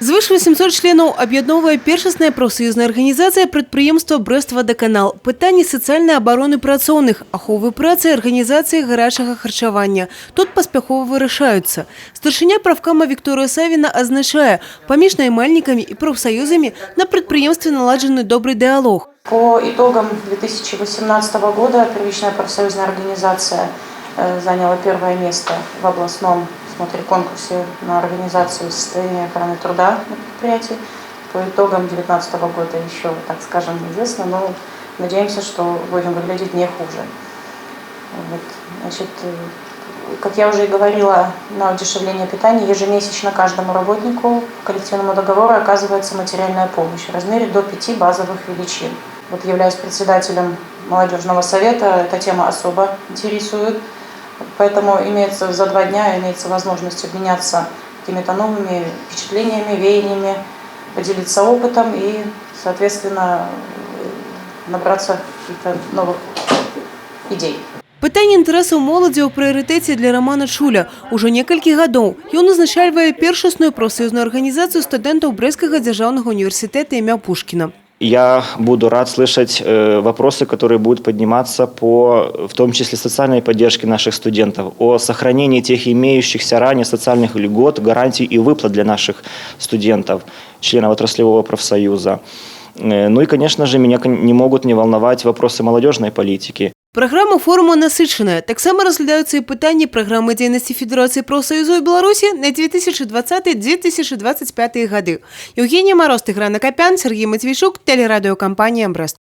Звыш 800 членов объединовая першасная профсоюзная организация предприемства «Брест-Водоканал». Пытание социальной обороны працоўных, аховы працы, организации горячего харчевания. Тут поспехово вырашаются. Старшыня правкама Виктория Савина означает, помеж наймальниками и профсоюзами на предприемстве наладженный добрый диалог. По итогам 2018 года первичная профсоюзная организация заняла первое место в областном конкурсе на организацию состояния охраны труда на предприятии. По итогам 2019 года еще, так скажем, неизвестно, но надеемся, что будем выглядеть не хуже. Вот. Значит, как я уже и говорила, на удешевление питания ежемесячно каждому работнику по коллективному договору оказывается материальная помощь в размере до 5 базовых величин. Вот, являясь председателем молодежного совета, эта тема особо интересует. Поэтому за 2 дня имеется возможность обменяться какими-то новыми впечатлениями, веяниями, поделиться опытом и, соответственно, набраться каких-то новых идей. Пытанне інтарэсаў моладзі ў прыярытэце для Романа Чуля. Ужо некалькі гадоў ён узначальвае першасную профсоюзную организацию студентов Брестского дзяржаўнага университета імя Пушкина. Я буду рад слышать вопросы, которые будут подниматься в том числе социальной поддержки наших студентов, о сохранении тех имеющихся ранее социальных льгот, гарантий и выплат для наших студентов, членов отраслевого профсоюза. Ну и, конечно же, меня не могут не волновать вопросы молодежной политики. Программа форума насычаная. Так само разглядаются и пытания программы деятельности Федерации профсоюзов Беларуси на 2020-2025 годы. Евгения Мороз, Тигран Акопян, Сергей Матвейчук, телерадиокомпания «Брест».